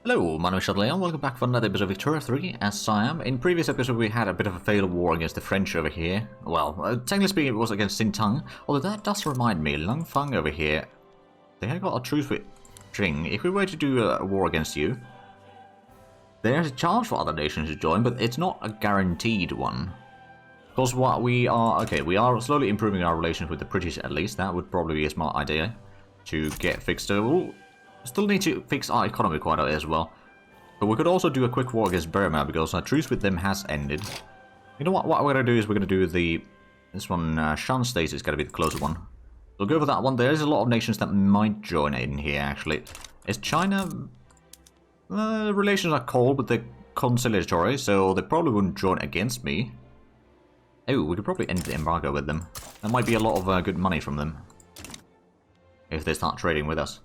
Hello, my name is Shadley and welcome back for another episode of Victoria 3 as Siam. In previous episode we had a bit of a failed war against the French over here. Well, technically speaking it was against Sintang, although that does remind me, Langfang over here, they had got a truce with Jing. If we were to do a war against you, there's a chance for other nations to join, but it's not a guaranteed one. Because what we are slowly improving our relations with the British at least. That would probably be a smart idea to get fixed. We'll still need to fix our economy quite a bit as well. But we could also do a quick war against Burma because our truce with them has ended. You know what we're going to do is we're going to do this one, Shan State is going to be the closer one. We'll go for that one. There's a lot of nations that might join in here actually. Is China... relations are cold but they're conciliatory, so they probably wouldn't join against me. Oh, we could probably end the embargo with them. That might be a lot of good money from them. If they start trading with us.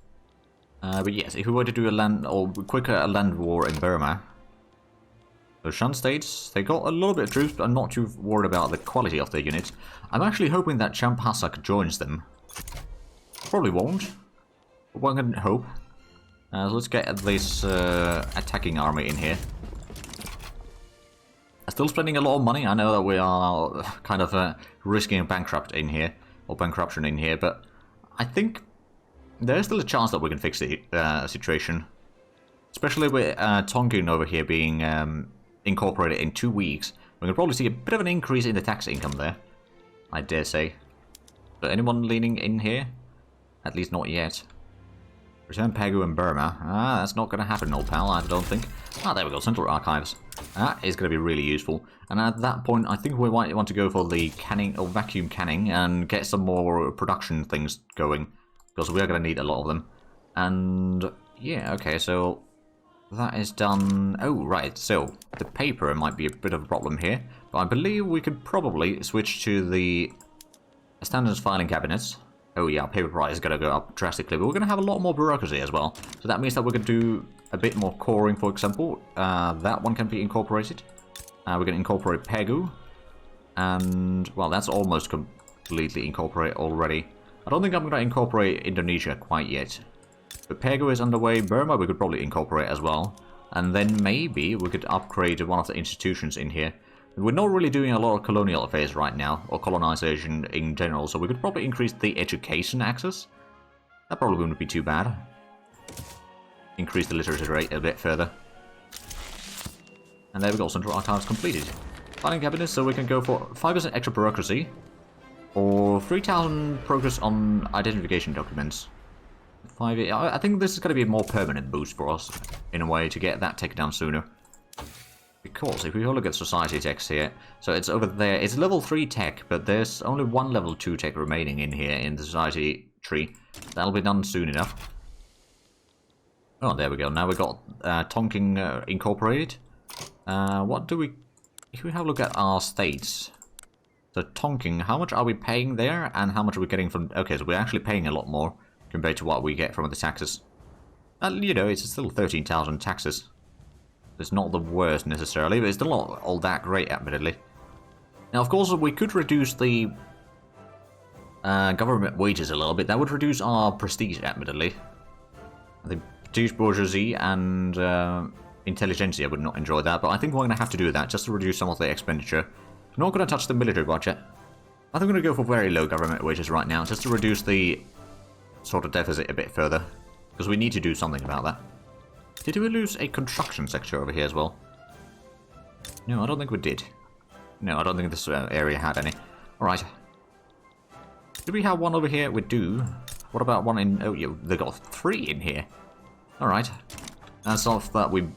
But yes, if we were to do a land war in Burma. So Shan states, they got a little bit of troops, but I'm not too worried about the quality of their units. I'm actually hoping that Champasak joins them. Probably won't, but one can hope. So let's get this attacking army in here. Still spending a lot of money. I know that we are kind of risking a bankruption in here, but I think there's still a chance that we can fix the situation. Especially with Tonkin over here being incorporated in 2 weeks. We can probably see a bit of an increase in the tax income there. I dare say. But anyone leaning in here? At least not yet. Return Pegu and Burma. That's not going to happen, old pal, I don't think. There we go, Central Archives. That is going to be really useful. And at that point, I think we might want to go for the canning, or vacuum canning, and get some more production things going. Because we are going to need a lot of them. And, yeah, okay, so that is done. Oh, right, so the paper might be a bit of a problem here. But I believe we could probably switch to the standards filing cabinets. Oh yeah, paper price is going to go up drastically, but we're going to have a lot more bureaucracy as well. So that means that we're going to do a bit more coring, for example. That one can be incorporated. We're going to incorporate Pegu. And, well, that's almost completely incorporated already. I don't think I'm going to incorporate Indonesia quite yet. But Pegu is underway. Burma we could probably incorporate as well. And then maybe we could upgrade one of the institutions in here. We're not really doing a lot of colonial affairs right now, or colonization in general, so we could probably increase the education access. That probably wouldn't be too bad. Increase the literacy rate a bit further. And there we go, Central Archives completed. Filing cabinets, so we can go for 5% extra bureaucracy, or 3,000 progress on identification documents. I think this is going to be a more permanent boost for us, in a way, to get that taken down sooner. Because if we look at society techs here, so it's over there, it's level 3 tech, but there's only one level 2 tech remaining in here in the society tree. That'll be done soon enough. Oh, there we go. Now we got Tonkin incorporated. What do we... If we have a look at our states. So Tonkin, how much are we paying there, and how much are we getting from... Okay, so we're actually paying a lot more compared to what we get from the taxes. You know, it's still 13,000 taxes. It's not the worst necessarily, but it's still not all that great, admittedly. Now, of course, we could reduce the government wages a little bit. That would reduce our prestige, admittedly. I think prestige, bourgeoisie, and intelligentsia would not enjoy that, but I think we're going to have to do that just to reduce some of the expenditure. I'm not going to touch the military budget. I think we're going to go for very low government wages right now, just to reduce the sort of deficit a bit further, because we need to do something about that. Did we lose a construction sector over here as well? No, I don't think we did. No, I don't think this area had any. Alright. Do we have one over here? We do. What about one in... Oh, yeah, they got 3 in here. Alright. That's off that we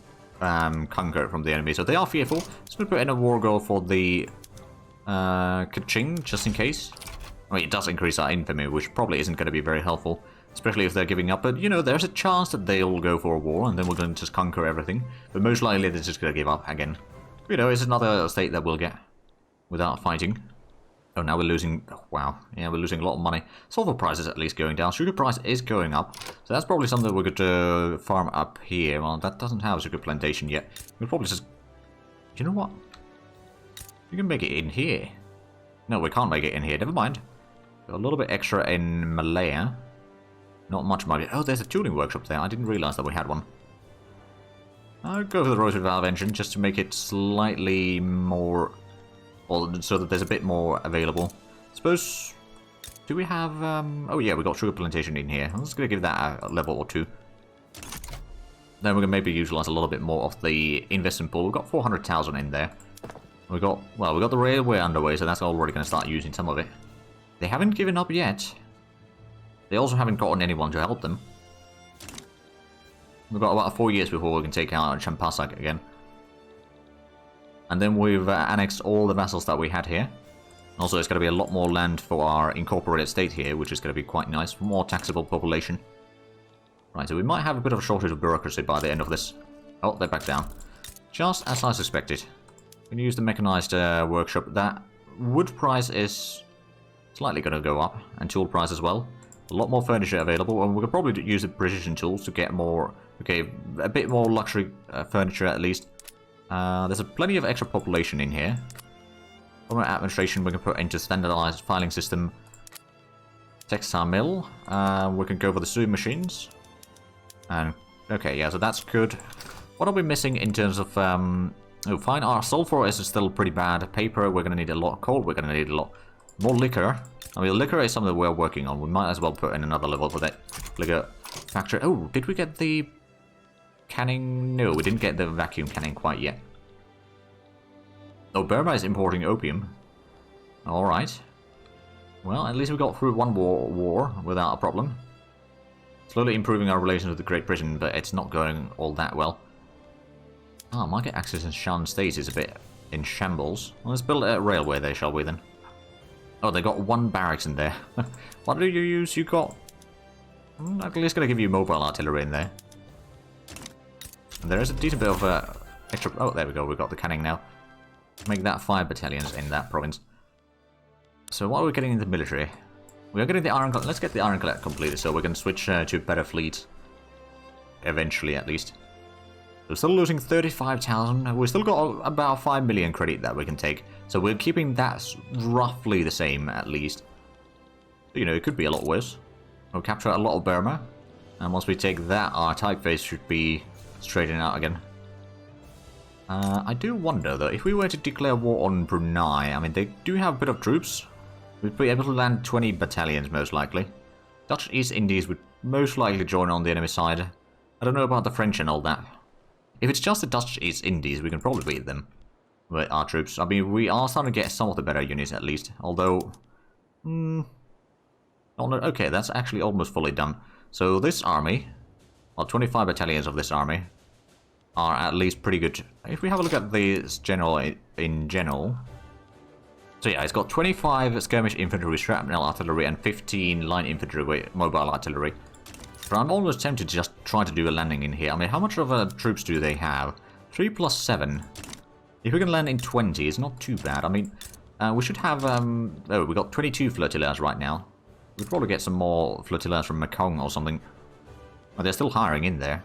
conquered from the enemy. So they are fearful. So we put in a war goal for the Kaching, just in case. I mean, it does increase our infamy, which probably isn't going to be very helpful. Especially if they're giving up, but you know, there's a chance that they'll go for a war and then we're going to just conquer everything. But most likely they're just going to give up again. You know, it's another state that we'll get without fighting. Oh, now we're losing... Oh, wow. Yeah, we're losing a lot of money. Sulfur price is at least going down. Sugar price is going up. So that's probably something that we could farm up here. Well, that doesn't have a sugar plantation yet. We'll probably just... You know what? You can make it in here. No, we can't make it in here. Never mind. A little bit extra in Malaya. Not much money. Oh, there's a tuning workshop there. I didn't realize that we had one. I'll go for the rotary valve engine just to make it slightly more... Well, so that there's a bit more available. Suppose... Do we have... Oh yeah, we got sugar plantation in here. I'm just going to give that a level or 2. Then we're going to maybe utilize a little bit more of the investment pool. We've got 400,000 in there. We got... Well, we got the railway underway, so that's already going to start using some of it. They haven't given up yet. They also haven't gotten anyone to help them. We've got about 4 years before we can take out Champasak again. And then we've annexed all the vassals that we had here. Also, it's going to be a lot more land for our incorporated state here, which is going to be quite nice. More taxable population. Right, so we might have a bit of a shortage of bureaucracy by the end of this. Oh, they're back down. Just as I suspected. We can use the mechanized workshop. That wood price is slightly going to go up, and tool price as well. A lot more furniture available, and we could probably use the precision tools to get more... Okay, a bit more luxury furniture at least. There's plenty of extra population in here. From our administration, we can put into standardized filing system. Textile mill. We can go for the sewing machines. And okay, yeah, so that's good. What are we missing in terms of? Oh, fine. Our sulfur is still pretty bad. Paper, we're gonna need a lot. Coal, we're gonna need a lot. More liquor. I mean, liquor is something we're working on. We might as well put in another level for that liquor factory. Oh, did we get the canning? No, we didn't get the vacuum canning quite yet. Oh, Burma is importing opium. Alright. Well, at least we got through one war without a problem. Slowly improving our relations with Great Britain, but it's not going all that well. Ah, market access in Shan State is a bit in shambles. Well, let's build a railway there, shall we then? Oh, they got one barracks in there. What do you use? You got... at least going to give you mobile artillery in there. And there is a decent bit of extra... Oh, there we go. We've got the canning now. Make that 5 battalions in that province. So what are we getting in the military? We are getting the ironclad. Let's get the ironclad completed so we can switch to better fleets. Eventually, at least. We're still losing 35,000. We've still got about 5 million credit that we can take. So we're keeping that roughly the same, at least. You know, it could be a lot worse. We'll capture a lot of Burma. And once we take that, our typeface should be straightened out again. I do wonder, though, if we were to declare war on Brunei, I mean, they do have a bit of troops. We'd be able to land 20 battalions, most likely. Dutch East Indies would most likely join on the enemy side. I don't know about the French and all that. If it's just the Dutch East Indies, we can probably beat them with our troops. I mean, we are starting to get some of the better units, at least. Although... Oh, no, okay, that's actually almost fully done. So this army, well, 25 battalions of this army, are at least pretty good. If we have a look at this general in general... So yeah, it's got 25 skirmish infantry, shrapnel artillery, and 15 line infantry with mobile artillery. But I'm almost tempted to just try to do a landing in here. I mean, how much of troops do they have? 3 plus 7. If we can land in 20, it's not too bad. I mean, we should have... oh, we got 22 flotillas right now. We'd probably get some more flotillas from Mekong or something. Oh, they're still hiring in there.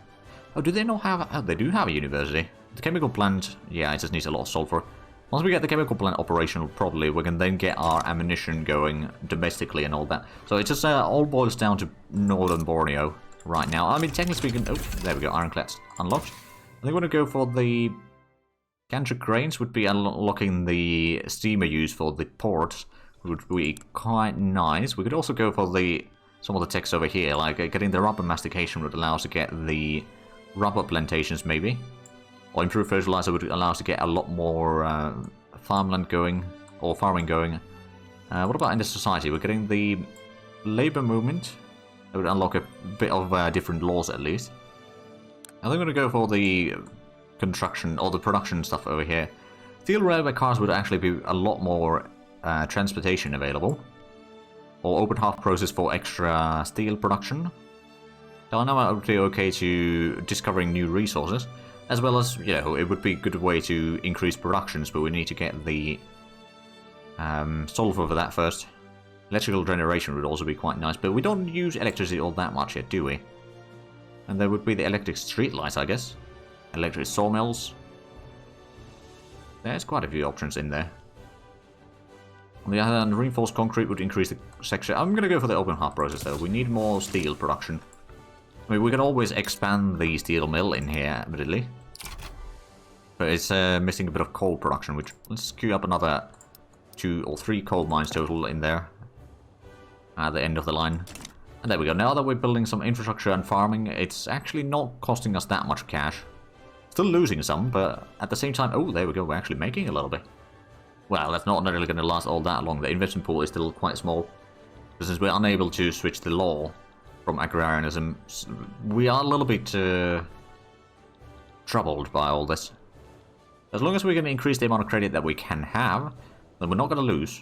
Oh, do they not have... Oh, they do have a university. The chemical plant... Yeah, it just needs a lot of sulfur. Once we get the chemical plant operational properly, we can then get our ammunition going domestically and all that. So it just all boils down to northern Borneo right now. I mean, technically speaking... Oh, there we go. Ironclads unlocked. I think we're going to go for the... Gantry cranes would be unlocking the steamer use for the ports. Would be quite nice. We could also go for the... Some of the text over here, like getting the rubber mastication would allow us to get the... rubber plantations, maybe. Or improved fertilizer would allow us to get a lot more farmland going, or farming going. What about in the society? We're getting the labor movement. That would unlock a bit of different laws, at least. I think I'm going to go for the construction, or the production stuff over here. Steel railway cars would actually be a lot more transportation available. Or open half process for extra steel production. Dynamo would be okay to discovering new resources, as well as, you know, it would be a good way to increase productions, but we need to get the sulfur for that first. Electrical generation would also be quite nice, but we don't use electricity all that much yet, do we? And there would be the electric streetlights, I guess. Electric sawmills. There's quite a few options in there. On the other hand, reinforced concrete would increase the section. I'm going to go for the open heart process, though. We need more steel production. I mean, we can always expand the steel mill in here, admittedly. But it's missing a bit of coal production, which let's queue up another 2 or 3 coal mines total in there at the end of the line. And there we go. Now that we're building some infrastructure and farming, it's actually not costing us that much cash. Still losing some, but at the same time... Oh, there we go. We're actually making a little bit. Well, that's not really going to last all that long. The investment pool is still quite small. Since we're unable to switch the law from agrarianism, we are a little bit troubled by all this. As long as we can increase the amount of credit that we can have, then we're not going to lose.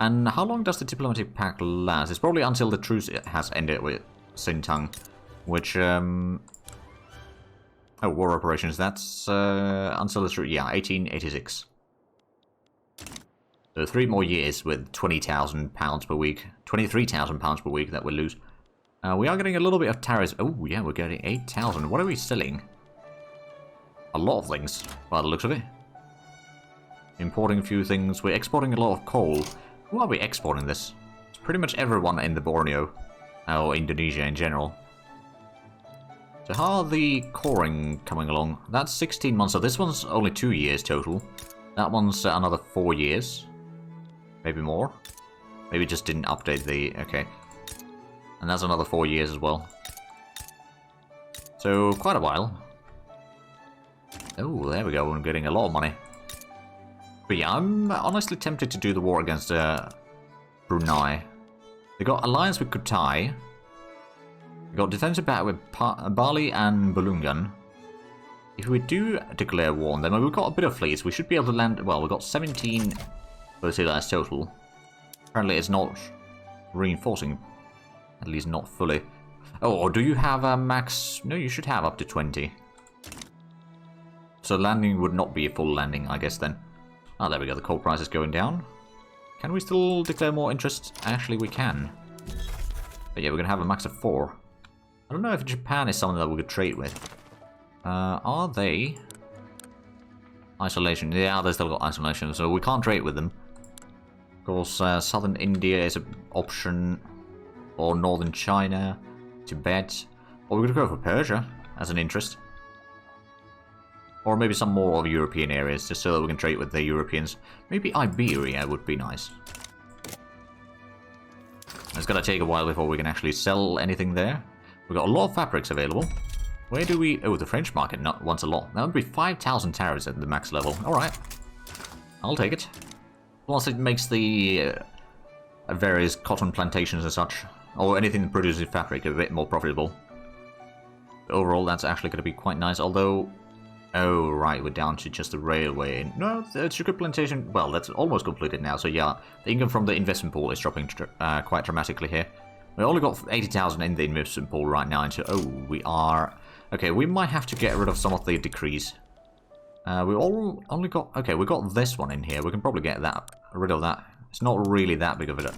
And how long does the diplomatic pact last? It's probably until the truce has ended with Sintang, which... Oh, war operations, that's until the truce, yeah, 1886. So 3 more years with £20,000 per week, £23,000 per week that we lose. We are getting a little bit of tariffs. Oh, yeah, we're getting 8,000. What are we selling? A lot of things, by the looks of it. Importing a few things. We're exporting a lot of coal. Who are we exporting this? It's pretty much everyone in the Borneo, or Indonesia in general. So how are the coring coming along? That's 16 months, so this one's only 2 years total. That one's another 4 years. Maybe more. Maybe just didn't update the... Okay. And that's another 4 years as well. So, quite a while. Oh, there we go, we're getting a lot of money. But yeah, I'm honestly tempted to do the war against Brunei. They got alliance with Kutai. We got defensive battle with Bali and Balungan. If we do declare war on them, we've got a bit of fleets. We should be able to land... Well, we've got 17 flotillas total. Apparently it's not reinforcing. At least not fully. Oh, or do you have a max... No, you should have up to 20. So landing would not be a full landing, I guess, then. Ah, there we go. The coal price is going down. Can we still declare more interest? Actually, we can. But yeah, we're going to have a max of 4. I don't know if Japan is something that we could trade with. Are they... Isolation. Yeah, they still got isolation, so we can't trade with them. Of course, southern India is an option. Or northern China. Tibet. Or we could go for Persia as an interest. Or maybe some more of European areas, just so that we can trade with the Europeans. Maybe Iberia would be nice. It's gonna take a while before we can actually sell anything there. We've got a lot of fabrics available. Where do we... Oh, the French market not wants a lot. That would be 5,000 tariffs at the max level. Alright. I'll take it. Plus it makes the various cotton plantations and such, or anything that produces fabric, a bit more profitable. But overall, that's actually going to be quite nice, although... Oh, right, we're down to just the railway. No, the sugar plantation... Well, that's almost completed now, so yeah. The income from the investment pool is dropping quite dramatically here. We only got 80,000 in the investment pool right now, so... Oh, we are... Okay, we might have to get rid of some of the decrees. We only got... Okay, we got this one in here. We can probably get rid of that. It's not really that big of a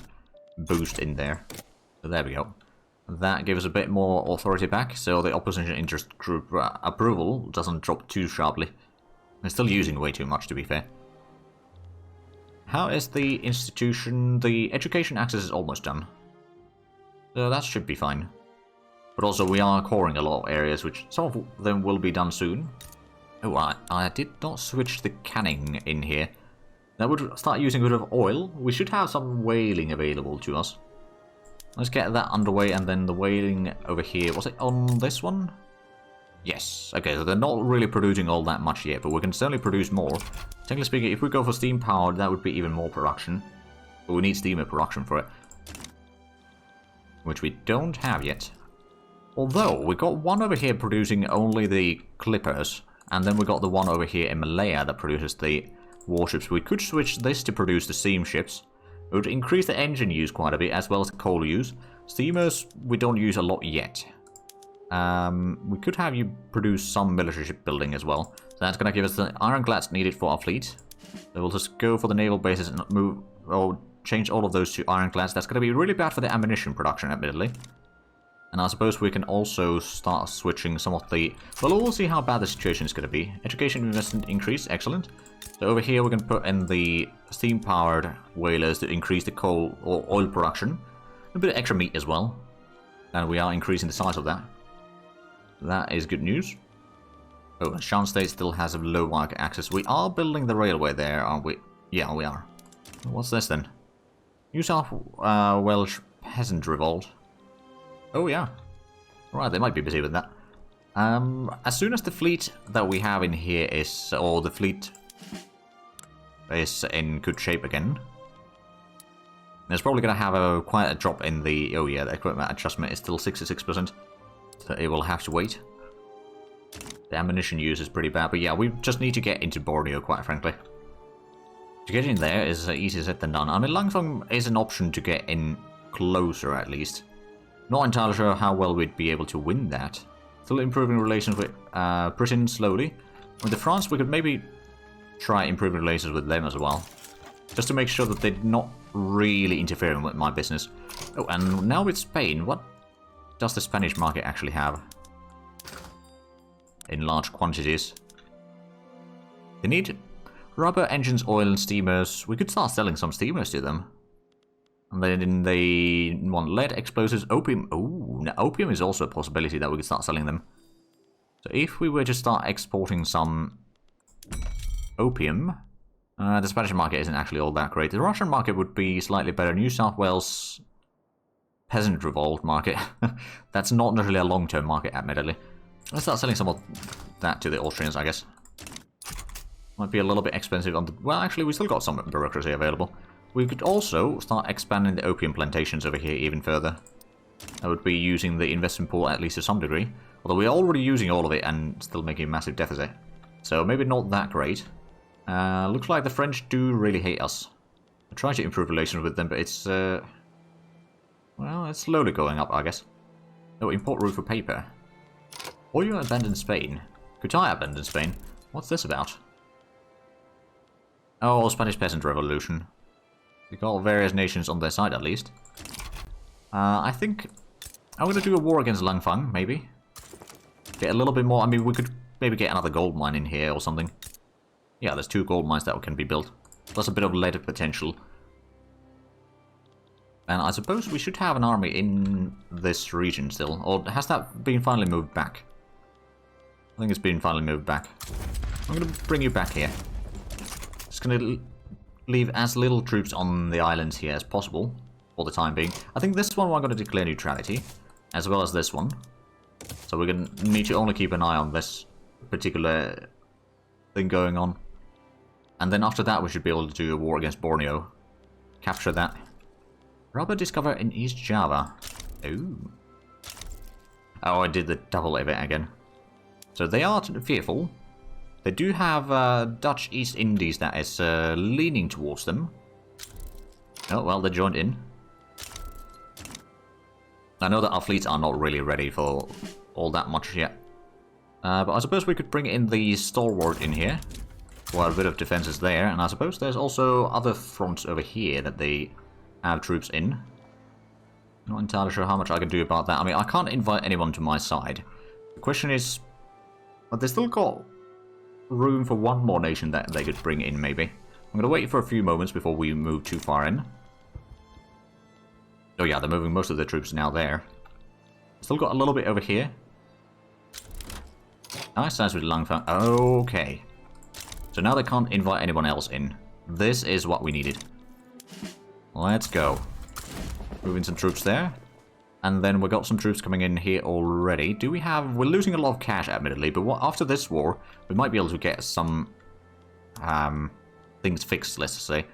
boost in there. So there we go. That gives us a bit more authority back, so the opposition interest group approval doesn't drop too sharply. They're still using way too much, to be fair. How is the institution? The education access is almost done. So that should be fine. But also we are coring a lot of areas, which some of them will be done soon. Oh, I did not switch the canning in here. That would start using a bit of oil. We should have some whaling available to us. Let's get that underway, and then the whaling over here. Was it on this one? Yes. Okay, so they're not really producing all that much yet, but we can certainly produce more. Technically speaking, if we go for steam powered, that would be even more production. But we need steamer production for it. Which we don't have yet. Although, we got one over here producing only the clippers. And then we got the one over here in Malaya that produces the warships. We could switch this to produce the steam ships. It would increase the engine use quite a bit, as well as the coal use. Steamers, we don't use a lot yet. We could have you produce some military shipbuilding as well. So that's going to give us the ironclads needed for our fleet. So we'll just go for the naval bases and move, or change all of those to ironclads. That's going to be really bad for the ammunition production, admittedly. And I suppose we can also start switching some of the... Well, we'll see how bad the situation is going to be. Education investment increase, excellent. So over here we can put in the steam-powered whalers to increase the coal or oil production. A bit of extra meat as well. And we are increasing the size of that. That is good news. Oh, and Shan State still has a low market access. We are building the railway there, aren't we? Yeah, we are. What's this then? New South Welsh Peasant Revolt. Oh yeah. Right, they might be busy with that. As soon as the fleet that we have in here is, or the fleet is in good shape again, it's probably going to have quite a drop in the, oh yeah, the equipment adjustment is still 66%, so it will have to wait. The ammunition use is pretty bad, but yeah, we just need to get into Borneo, quite frankly. To get in there is easier said than done. I mean, Langfang is an option to get in closer, at least. Not entirely sure how well we'd be able to win that. Still improving relations with Britain slowly. With the France, we could maybe try improving relations with them as well. Just to make sure that they're not really interfering with my business. Oh, and now with Spain, what does the Spanish market actually have? In large quantities. They need rubber, engines, oil, and steamers. We could start selling some steamers to them. And then they want lead, explosives, opium. Oh, now opium is also a possibility that we could start selling them. So if we were to start exporting some opium, the Spanish market isn't actually all that great. The Russian market would be slightly better. New South Wales Peasant Revolt market. That's not necessarily a long-term market, admittedly. Let's start selling some of that to the Austrians, I guess. Might be a little bit expensive on the... Well, actually, we still got some bureaucracy available. We could also start expanding the opium plantations over here even further. That would be using the investment pool at least to some degree. Although we're already using all of it and still making a massive deficit. So maybe not that great. Looks like the French do really hate us. I try to improve relations with them, but it's... well, it's slowly going up, I guess. Oh, import route for paper. Or you abandon Spain. Could I abandon Spain? What's this about? Oh, Spanish Peasant Revolution. We got various nations on their side, at least. I think I'm going to do a war against Langfang, maybe. Get a little bit more. I mean, we could maybe get another gold mine in here or something. Yeah, there's 2 gold mines that can be built. Plus a bit of lead potential. And I suppose we should have an army in this region still. Or has that been finally moved back? I think it's been finally moved back. I'm going to bring you back here. Just going to leave as little troops on the islands here as possible for the time being. I think this one I'm going to declare neutrality, as well as this one. So we're going to need to only keep an eye on this particular thing going on. And then after that we should be able to do a war against Borneo. Capture that. Rubber discovered in East Java. Ooh. Oh, I did the double event again. So they are fearful. They do have Dutch East Indies that is leaning towards them. Oh, well, they joined in. I know that our fleets are not really ready for all that much yet. But I suppose we could bring in the Stalwart in here. For a bit of defenses there. And I suppose there's also other fronts over here that they have troops in. Not entirely sure how much I can do about that. I mean, I can't invite anyone to my side. The question is... But they still got room for one more nation that they could bring in, maybe. I'm going to wait for a few moments before we move too far in. Oh yeah, they're moving most of their troops now there. Still got a little bit over here. Nice size with Langfang. Okay. So now they can't invite anyone else in. This is what we needed. Let's go. Moving some troops there. And then we got some troops coming in here already. Do we have... We're losing a lot of cash, admittedly, but after this war, we might be able to get some things fixed, let's say.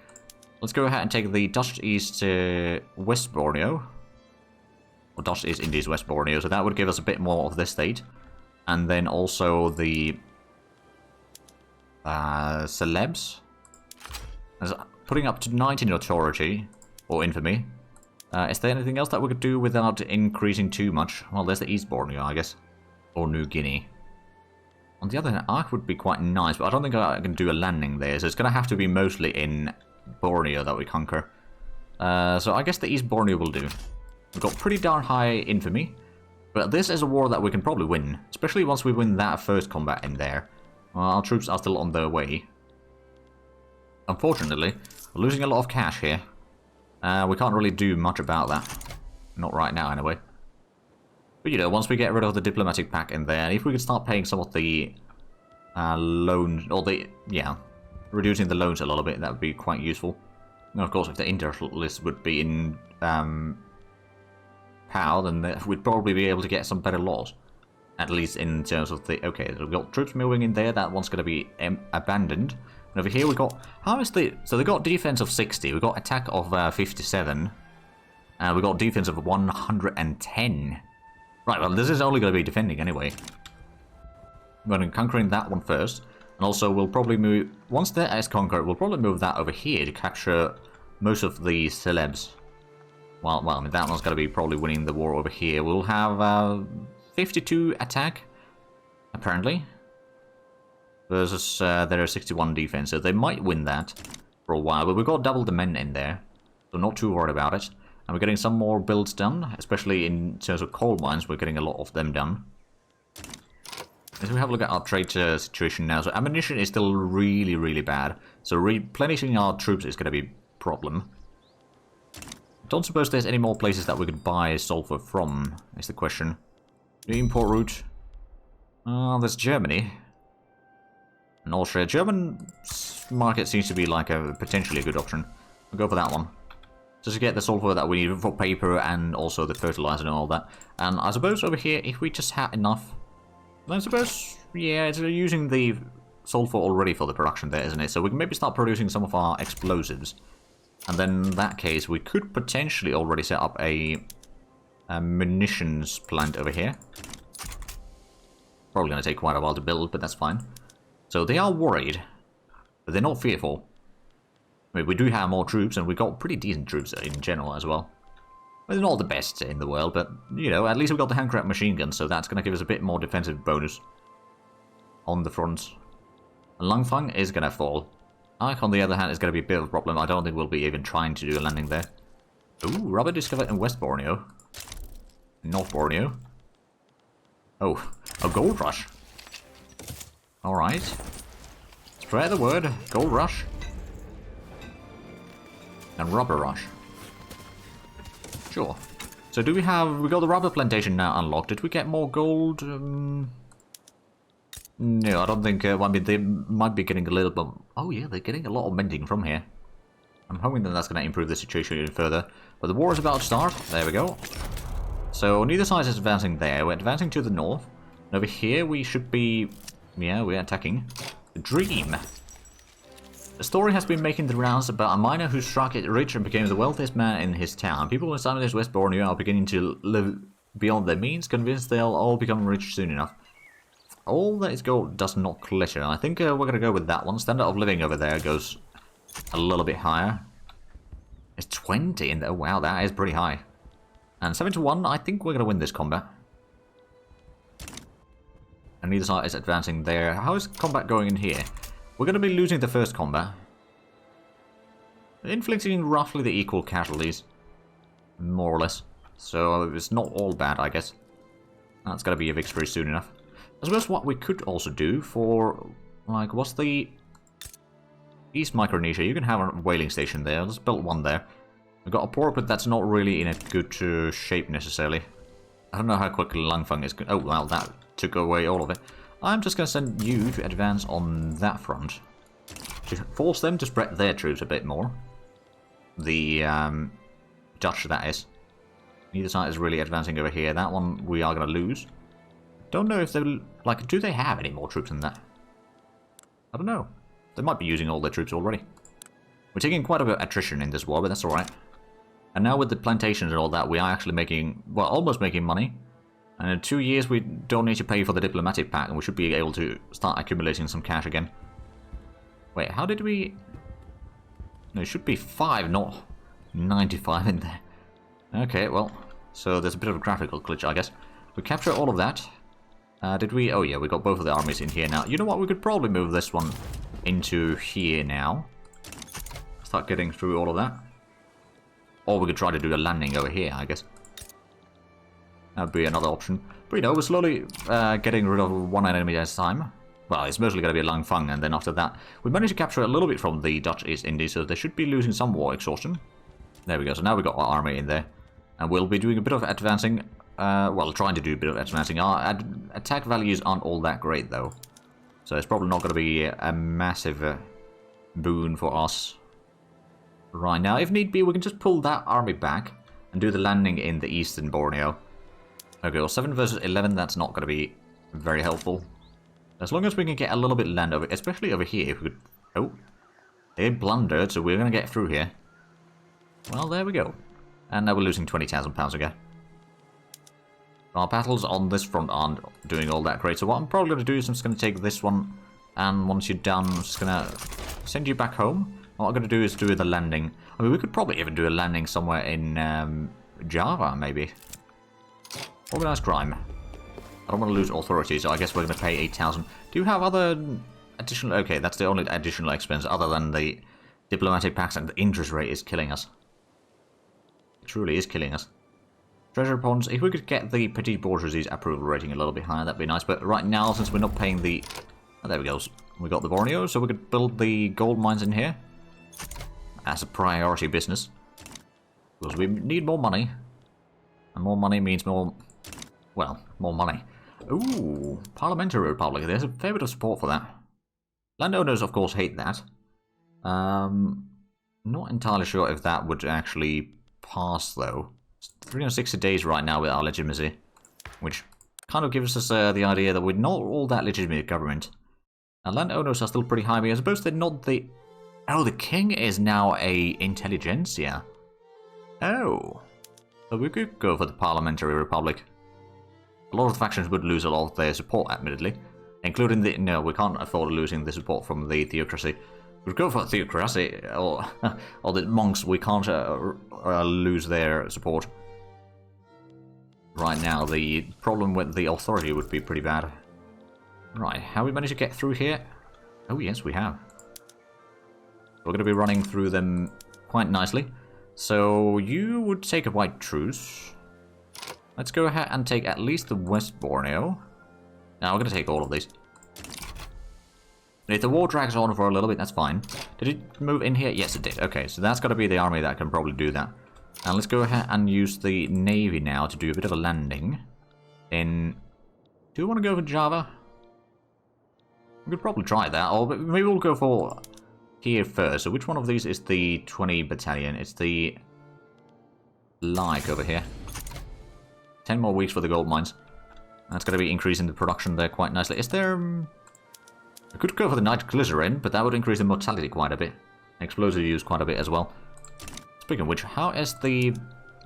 Let's go ahead and take the Dutch East West Borneo. Or Dutch East Indies West Borneo, so that would give us a bit more of this state. And then also the celebs. Putting up to 19 authority, or infamy. Is there anything else that we could do without increasing too much? Well, there's the East Borneo, I guess. Or New Guinea. On the other hand, Ark would be quite nice, but I don't think I can do a landing there. So it's going to have to be mostly in Borneo that we conquer. So I guess the East Borneo will do. We've got pretty darn high infamy. But this is a war that we can probably win. Especially once we win that first combat in there. Well, our troops are still on their way. Unfortunately, we're losing a lot of cash here. We can't really do much about that. Not right now, anyway. But, you know, once we get rid of the diplomatic pack in there, and if we could start paying some of the loans, or reducing the loans a little bit, that would be quite useful. And of course, if the interest would be in power, then we'd probably be able to get some better laws. At least in terms of the... Okay, so we've got troops moving in there, that one's going to be abandoned. And over here we got... How is the... So they got defense of 60, we got attack of 57, and we got defense of 110. Right, well, this is only going to be defending anyway. We're going to conquering that one first. And also, we'll probably move... Once that is conquered, we'll probably move that over here to capture most of the celebs. Well, I mean, that one's going to be probably winning the war over here. We'll have 52 attack, apparently. Versus their 61 defense. So they might win that for a while. But we've got double the men in there. So not too worried about it. And we're getting some more builds done. Especially in terms of coal mines, we're getting a lot of them done. As we have a look at our trade situation now, so ammunition is still really, really bad. So replenishing our troops is going to be a problem. Don't suppose there's any more places that we could buy sulfur from, is the question. The import route. There's Germany. And Austria. German market seems to be like a potentially a good option. We'll go for that one. Just to get the sulfur that we need for paper and also the fertilizer and all that. And I suppose over here, if we just had enough... I suppose, yeah, it's using the sulfur already for the production there, isn't it? So we can maybe start producing some of our explosives. And then in that case, we could potentially already set up a munitions plant over here. Probably going to take quite a while to build, but that's fine. So they are worried, but they're not fearful. I mean, we do have more troops, and we've got pretty decent troops in general as well. Well, they're not the best in the world, but, you know, at least we've got the handcraft machine gun, so that's going to give us a bit more defensive bonus on the front. And Langfang is going to fall. Ike, on the other hand, is going to be a bit of a problem. I don't think we'll be even trying to do a landing there. Ooh, rubber discovered in West Borneo. North Borneo. Oh, a gold rush. Alright. Spread the word. Gold rush. And rubber rush. Sure. So do we got the rubber plantation now unlocked. Did we get more gold? No, I don't think, I mean, they might be getting a little bit... Oh yeah, they're getting a lot of mending from here. I'm hoping that that's going to improve the situation even further. But the war is about to start. There we go. So neither side is advancing there. We're advancing to the north. And over here we should be... Yeah, we're attacking. The Dream. A story has been making the rounds about a miner who struck it rich and became the wealthiest man in his town. People in Southern West Borneo are beginning to live beyond their means, convinced they'll all become rich soon enough. All that is gold does not glitter. I think we're going to go with that one. Standard of living over there goes a little bit higher. It's 20 in there. Wow, that is pretty high. And 7-1, I think we're going to win this combat. And neither side is advancing there. How is combat going in here? We're going to be losing the first combat. Inflicting roughly the equal casualties. More or less. So it's not all bad, I guess. That's going to be a victory soon enough. I suppose what we could also do for... Like, what's the... East Micronesia. You can have a whaling station there. Let's build one there. We've got a port, but that's not really in a good shape necessarily. I don't know how quickly Langfang is going... Oh, well, that took away all of it. I'm just going to send you to advance on that front. To force them to spread their troops a bit more. The Dutch, that is. Neither side is really advancing over here. That one we are going to lose. Don't know if they will... Like, do they have any more troops than that? I don't know. They might be using all their troops already. We're taking quite a bit of attrition in this war, but that's alright. And now with the plantations and all that, we are actually making... Well, almost making money. And in 2 years, we don't need to pay for the diplomatic pact, and we should be able to start accumulating some cash again. Wait, how did we... No, it should be 5, not 95 in there. Okay, well, so there's a bit of a graphical glitch, I guess. We capture all of that. Did we... Oh yeah, we got both of the armies in here now. You know what, we could probably move this one into here now. Start getting through all of that. Or we could try to do a landing over here, I guess. That'd be another option. But you know, we're slowly getting rid of one enemy at a time. Well, it's mostly going to be Langfang, and then after that, we managed to capture a little bit from the Dutch East Indies, so they should be losing some war exhaustion. There we go, so now we've got our army in there. And we'll be doing a bit of advancing, well, trying to do a bit of advancing. Our attack values aren't all that great, though. So it's probably not going to be a massive boon for us right now. If need be, we can just pull that army back and do the landing in the eastern Borneo. Okay, well 7 versus 11, that's not going to be very helpful. As long as we can get a little bit land over, especially over here. If we could... Oh, they blundered, so we're going to get through here. Well, there we go. And now we're losing £20,000 again. Our battles on this front aren't doing all that great, so what I'm probably going to do is I'm just going to take this one, and once you're done, I'm just going to send you back home. What I'm going to do is do the landing. I mean, we could probably even do a landing somewhere in Java, maybe. Organized crime. I don't want to lose authority, so I guess we're going to pay 8,000. Do you have other additional... Okay, that's the only additional expense other than the diplomatic pacts, and the interest rate is killing us. It truly is killing us. Treasure ponds, if we could get the petite bourgeoisie's approval rating a little bit higher, that'd be nice. But right now, since we're not paying the... Oh, there we go. We got the Borneo, so we could build the gold mines in here as a priority business. Because we need more money. And more money means more... Well, more money. Ooh, Parliamentary Republic. There's a fair bit of support for that. Landowners, of course, hate that. Not entirely sure if that would actually pass, though. 360 days right now with our legitimacy, which kind of gives us the idea that we're not all that legitimate government. Our landowners are still pretty high, but I suppose they're not the... Oh, the king is now a intelligentsia. Oh. So we could go for the Parliamentary Republic. A lot of the factions would lose a lot of their support, admittedly. Including the... No, we can't afford losing the support from the theocracy. We'd go for theocracy, or the monks, we can't lose their support. Right now, the problem with the authority would be pretty bad. Right, how we managed to get through here? Oh yes, we have. We're going to be running through them quite nicely. So, you would take a white truce. Let's go ahead and take at least the West Borneo. Now, we're going to take all of these. If the war drags on for a little bit, that's fine. Did it move in here? Yes, it did. Okay, so that's got to be the army that can probably do that. And let's go ahead and use the navy now to do a bit of a landing. In... Do you want to go for Java? We could probably try that, or maybe we'll go for here first. So which one of these is the 20 battalion? It's the... Like over here. 10 more weeks for the gold mines. That's going to be increasing the production there quite nicely. Is there... I could go for the nitroglycerin, but that would increase the mortality quite a bit. Explosive use quite a bit as well. Speaking of which, how is the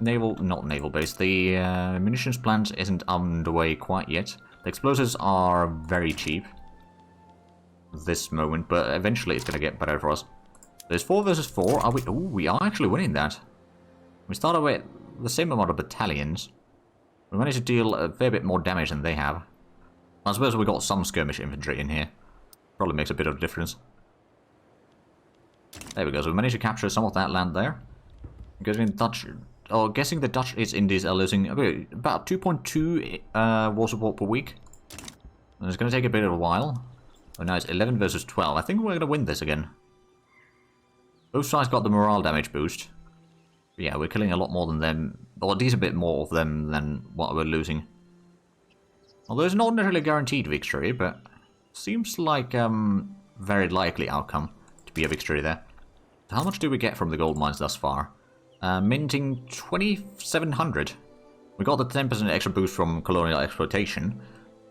naval... Not naval base. The munitions plant isn't underway quite yet. The explosives are very cheap. This moment, but eventually it's going to get better for us. There's 4 versus 4. Are we... Ooh, we are actually winning that. We started with the same amount of battalions. We managed to deal a fair bit more damage than they have. I suppose we got some skirmish infantry in here. Probably makes a bit of a difference. There we go. So we managed to capture some of that land there. Guessing the Dutch East Indies are losing about 2.2 war support per week. And it's going to take a bit of a while. Oh, now it's 11 versus 12. I think we're going to win this again. Both sides got the morale damage boost. But yeah, we're killing a lot more than them. Or at least a bit more of them than what we're losing. Although it's not necessarily a guaranteed victory, but seems like very likely outcome to be a victory there. So how much do we get from the gold mines thus far? Minting 2,700. We got the 10% extra boost from colonial exploitation.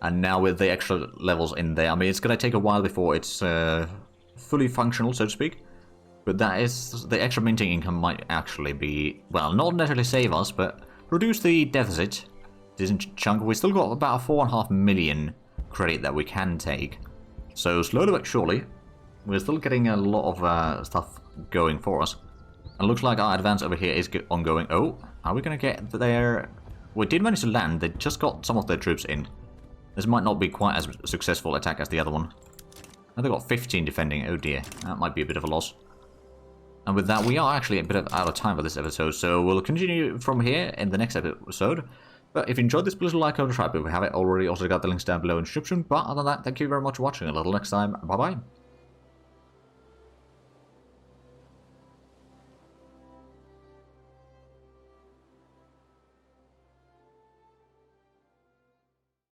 And now with the extra levels in there, I mean, it's going to take a while before it's fully functional, so to speak. But that is, the extra minting income might actually be, well, not necessarily save us, but reduce the deficit. It isn't chunk. We still got about 4.5 million credit that we can take. So slowly but surely, we're still getting a lot of stuff going for us. And looks like our advance over here is ongoing. Oh, are we going to get there? We did manage to land. They just got some of their troops in. This might not be quite as successful attack as the other one. And they got 15 defending. Oh dear, that might be a bit of a loss. And with that, we are actually a bit out of time for this episode, so we'll continue from here in the next episode. But if you enjoyed this, please like and subscribe if you haven't already. Also got the links down below in the description. But other than that, thank you very much for watching. Until next time, bye bye.